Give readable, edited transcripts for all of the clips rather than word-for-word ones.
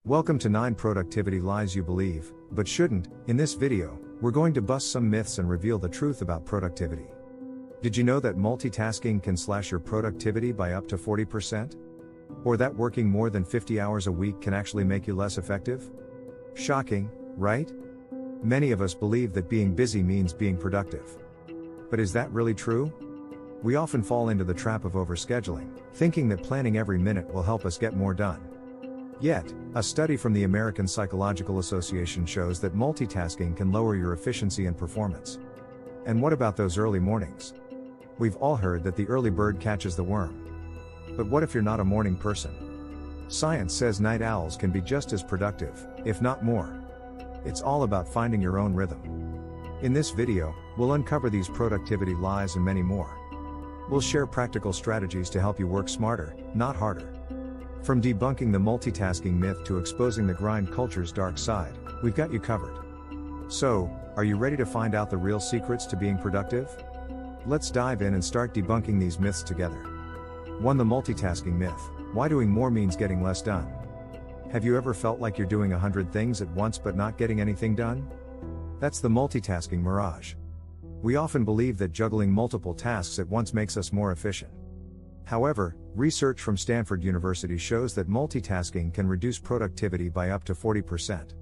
Welcome to 9 productivity lies you believe, but shouldn't. In this video, we're going to bust some myths and reveal the truth about productivity. Did you know that multitasking can slash your productivity by up to 40%? Or that working more than 50 hours a week can actually make you less effective? Shocking, right? Many of us believe that being busy means being productive. But is that really true? We often fall into the trap of overscheduling, thinking that planning every minute will help us get more done. Yet, a study from the American Psychological Association shows that multitasking can lower your efficiency and performance. And what about those early mornings? We've all heard that the early bird catches the worm. But what if you're not a morning person? Science says night owls can be just as productive, if not more. It's all about finding your own rhythm. In this video, we'll uncover these productivity lies and many more. We'll share practical strategies to help you work smarter, not harder. From debunking the multitasking myth to exposing the grind culture's dark side, we've got you covered. So, are you ready to find out the real secrets to being productive? Let's dive in and start debunking these myths together. 1. The multitasking myth. Why doing more means getting less done? Have you ever felt like you're doing 100 things at once but not getting anything done? That's the multitasking mirage. We often believe that juggling multiple tasks at once makes us more efficient. However, research from Stanford University shows that multitasking can reduce productivity by up to 40%.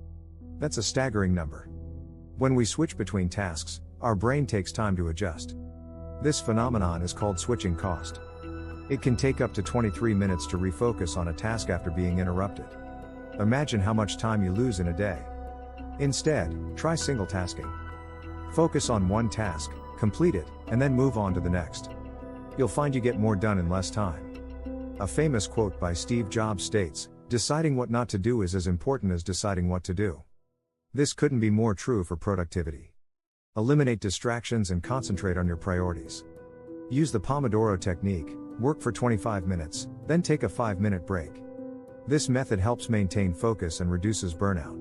That's a staggering number. When we switch between tasks, our brain takes time to adjust. This phenomenon is called switching cost. It can take up to 23 minutes to refocus on a task after being interrupted. Imagine how much time you lose in a day. Instead, try single tasking. Focus on one task, complete it, and then move on to the next. You'll find you get more done in less time. A famous quote by Steve Jobs states, "Deciding what not to do is as important as deciding what to do." This couldn't be more true for productivity. Eliminate distractions and concentrate on your priorities. Use the Pomodoro technique, work for 25 minutes, then take a 5-minute break. This method helps maintain focus and reduces burnout.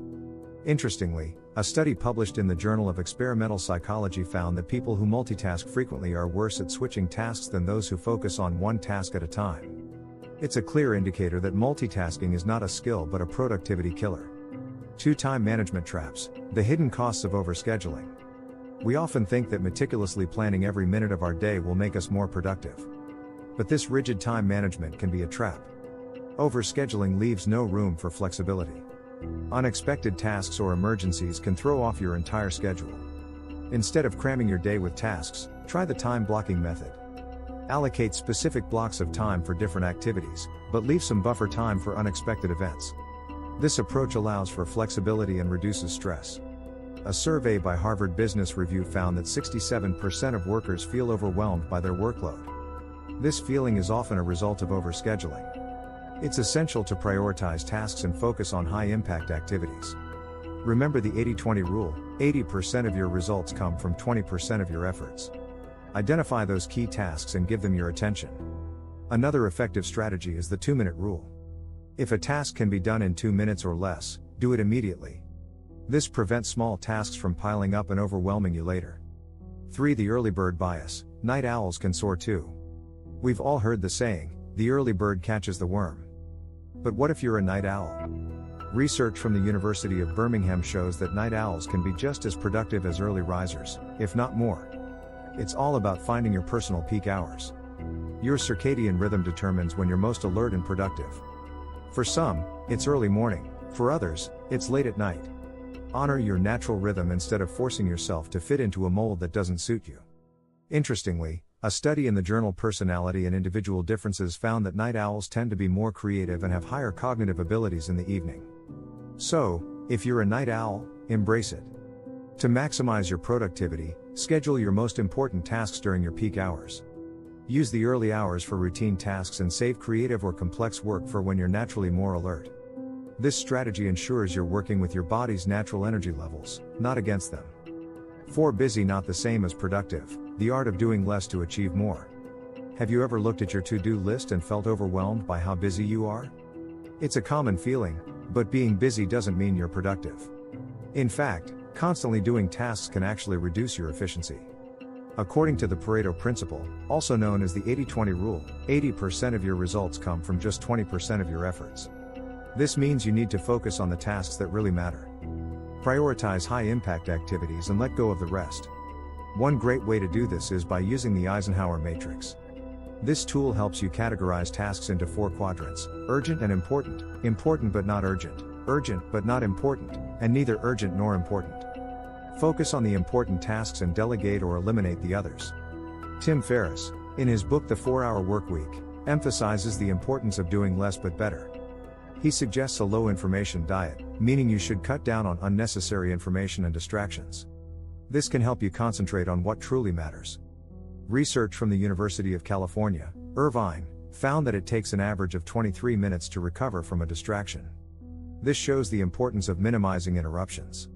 Interestingly, a study published in the Journal of Experimental Psychology found that people who multitask frequently are worse at switching tasks than those who focus on one task at a time. It's a clear indicator that multitasking is not a skill but a productivity killer. 2. Time management traps. The hidden costs of overscheduling. We often think that meticulously planning every minute of our day will make us more productive. But this rigid time management can be a trap. Overscheduling leaves no room for flexibility. Unexpected tasks or emergencies can throw off your entire schedule. Instead of cramming your day with tasks, try the time blocking method. Allocate specific blocks of time for different activities, but leave some buffer time for unexpected events. This approach allows for flexibility and reduces stress. A survey by Harvard Business Review found that 67% of workers feel overwhelmed by their workload. This feeling is often a result of overscheduling. It's essential to prioritize tasks and focus on high-impact activities. Remember the 80-20 rule, 80% of your results come from 20% of your efforts. Identify those key tasks and give them your attention. Another effective strategy is the 2-minute rule. If a task can be done in 2 minutes or less, do it immediately. This prevents small tasks from piling up and overwhelming you later. 3. The early bird bias. Night owls can soar too. We've all heard the saying, "The early bird catches the worm." But what if you're a night owl? Research from the University of Birmingham shows that night owls can be just as productive as early risers, if not more. It's all about finding your personal peak hours. Your circadian rhythm determines when you're most alert and productive. For some, it's early morning, for others, it's late at night. Honor your natural rhythm instead of forcing yourself to fit into a mold that doesn't suit you. Interestingly, a study in the journal Personality and Individual Differences found that night owls tend to be more creative and have higher cognitive abilities in the evening. So, if you're a night owl, embrace it. To maximize your productivity, schedule your most important tasks during your peak hours. Use the early hours for routine tasks and save creative or complex work for when you're naturally more alert. This strategy ensures you're working with your body's natural energy levels, not against them. 4. Busy not the same as productive. The art of doing less to achieve more. Have you ever looked at your to-do list and felt overwhelmed by how busy you are? It's a common feeling, but being busy doesn't mean you're productive. In fact, constantly doing tasks can actually reduce your efficiency. According to the Pareto principle, also known as the 80-20 rule, 80% of your results come from just 20% of your efforts. This means you need to focus on the tasks that really matter. Prioritize high-impact activities and let go of the rest. One great way to do this is by using the Eisenhower matrix. This tool helps you categorize tasks into 4 quadrants: urgent and important, important but not urgent, urgent but not important, and neither urgent nor important. Focus on the important tasks and delegate or eliminate the others. Tim Ferriss, in his book The 4-Hour Workweek, emphasizes the importance of doing less but better. He suggests a low-information diet, meaning you should cut down on unnecessary information and distractions. This can help you concentrate on what truly matters. Research from the University of California, Irvine, found that it takes an average of 23 minutes to recover from a distraction. This shows the importance of minimizing interruptions.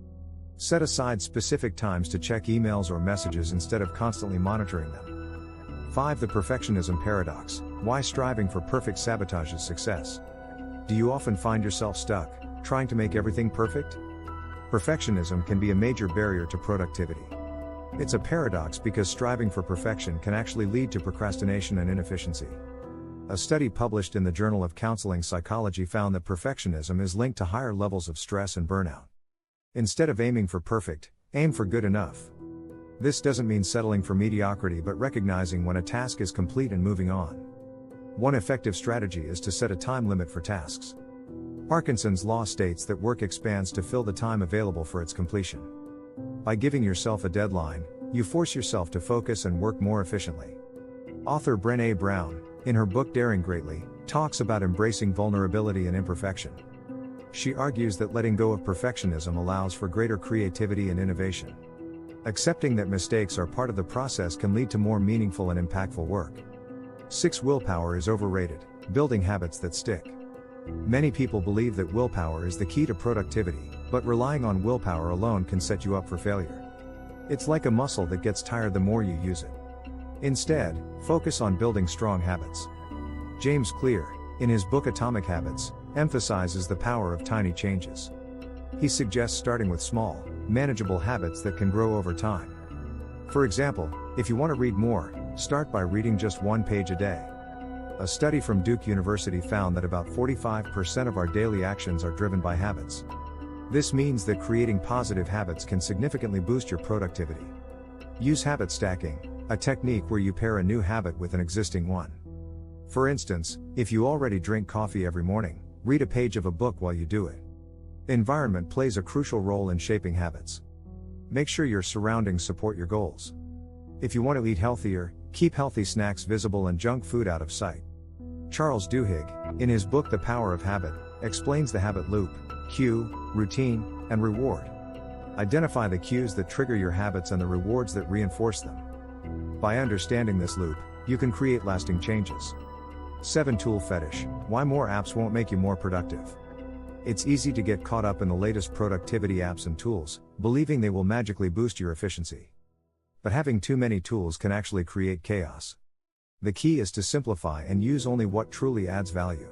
Set aside specific times to check emails or messages instead of constantly monitoring them. 5. The perfectionism paradox: why striving for perfect sabotages success. Do you often find yourself stuck, trying to make everything perfect? Perfectionism can be a major barrier to productivity. It's a paradox because striving for perfection can actually lead to procrastination and inefficiency. A study published in the Journal of Counseling Psychology found that perfectionism is linked to higher levels of stress and burnout. Instead of aiming for perfect, aim for good enough. This doesn't mean settling for mediocrity but recognizing when a task is complete and moving on. One effective strategy is to set a time limit for tasks. Parkinson's law states that work expands to fill the time available for its completion. By giving yourself a deadline, you force yourself to focus and work more efficiently. Author Brené Brown, in her book Daring Greatly, talks about embracing vulnerability and imperfection. She argues that letting go of perfectionism allows for greater creativity and innovation. Accepting that mistakes are part of the process can lead to more meaningful and impactful work. 6. Willpower is overrated, building habits that stick. Many people believe that willpower is the key to productivity, but relying on willpower alone can set you up for failure. It's like a muscle that gets tired the more you use it. Instead, focus on building strong habits. James Clear, in his book Atomic Habits, emphasizes the power of tiny changes. He suggests starting with small, manageable habits that can grow over time. For example, if you want to read more, start by reading just 1 page a day. A study from Duke University found that about 45% of our daily actions are driven by habits. This means that creating positive habits can significantly boost your productivity. Use habit stacking, a technique where you pair a new habit with an existing one. For instance, if you already drink coffee every morning, read a page of a book while you do it. Environment plays a crucial role in shaping habits. Make sure your surroundings support your goals. If you want to eat healthier, keep healthy snacks visible and junk food out of sight. Charles Duhigg, in his book The Power of Habit, explains the habit loop: cue, routine, and reward. Identify the cues that trigger your habits and the rewards that reinforce them. By understanding this loop, you can create lasting changes. 7. Tool fetish: why more apps won't make you more productive. It's easy to get caught up in the latest productivity apps and tools, believing they will magically boost your efficiency. But having too many tools can actually create chaos. The key is to simplify and use only what truly adds value.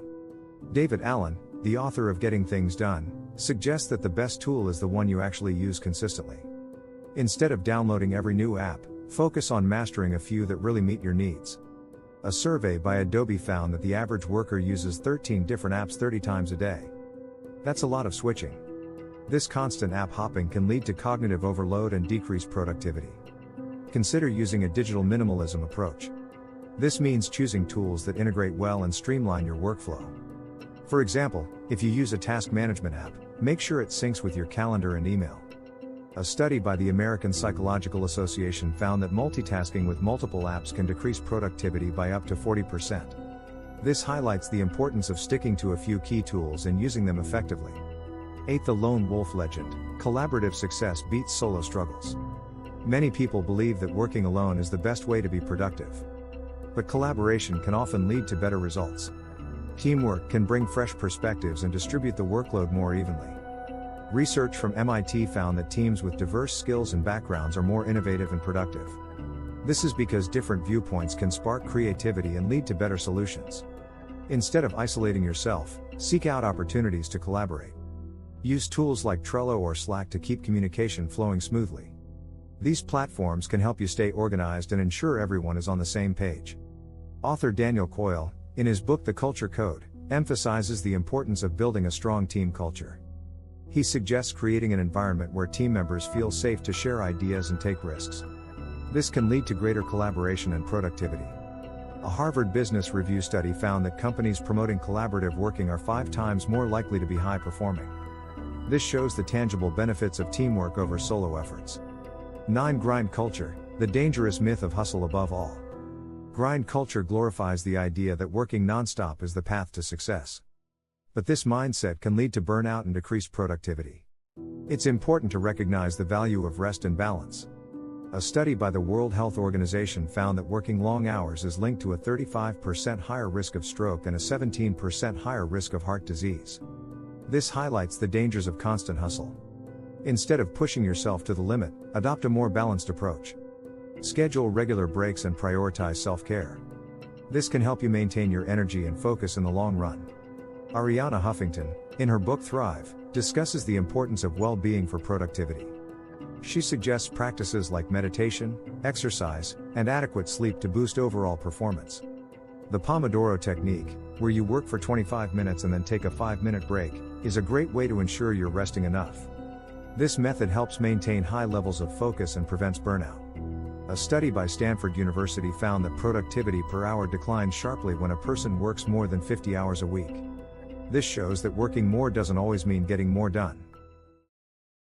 David Allen, the author of Getting Things Done, suggests that the best tool is the one you actually use consistently. Instead of downloading every new app, focus on mastering a few that really meet your needs. A survey by Adobe found that the average worker uses 13 different apps 30 times a day. That's a lot of switching. This constant app hopping can lead to cognitive overload and decreased productivity. Consider using a digital minimalism approach. This means choosing tools that integrate well and streamline your workflow. For example, if you use a task management app, make sure it syncs with your calendar and email. A study by the American Psychological Association found that multitasking with multiple apps can decrease productivity by up to 40%. This highlights the importance of sticking to a few key tools and using them effectively. 8. The lone wolf legend: collaborative success beats solo struggles. Many people believe that working alone is the best way to be productive. But collaboration can often lead to better results. Teamwork can bring fresh perspectives and distribute the workload more evenly. Research from MIT found that teams with diverse skills and backgrounds are more innovative and productive. This is because different viewpoints can spark creativity and lead to better solutions. Instead of isolating yourself, seek out opportunities to collaborate. Use tools like Trello or Slack to keep communication flowing smoothly. These platforms can help you stay organized and ensure everyone is on the same page. Author Daniel Coyle, in his book The Culture Code, emphasizes the importance of building a strong team culture. He suggests creating an environment where team members feel safe to share ideas and take risks. This can lead to greater collaboration and productivity. A Harvard Business Review study found that companies promoting collaborative working are 5 times more likely to be high performing. This shows the tangible benefits of teamwork over solo efforts. 9. Grind culture, the dangerous myth of hustle above all. Grind culture glorifies the idea that working non-stop is the path to success. But this mindset can lead to burnout and decreased productivity. It's important to recognize the value of rest and balance. A study by the World Health Organization found that working long hours is linked to a 35% higher risk of stroke and a 17% higher risk of heart disease. This highlights the dangers of constant hustle. Instead of pushing yourself to the limit, adopt a more balanced approach. Schedule regular breaks and prioritize self-care. This can help you maintain your energy and focus in the long run. Arianna Huffington, in her book Thrive, discusses the importance of well-being for productivity. She suggests practices like meditation, exercise, and adequate sleep to boost overall performance. The Pomodoro technique, where you work for 25 minutes and then take a 5-minute break, is a great way to ensure you're resting enough. This method helps maintain high levels of focus and prevents burnout. A study by Stanford University found that productivity per hour declines sharply when a person works more than 50 hours a week. This shows that working more doesn't always mean getting more done.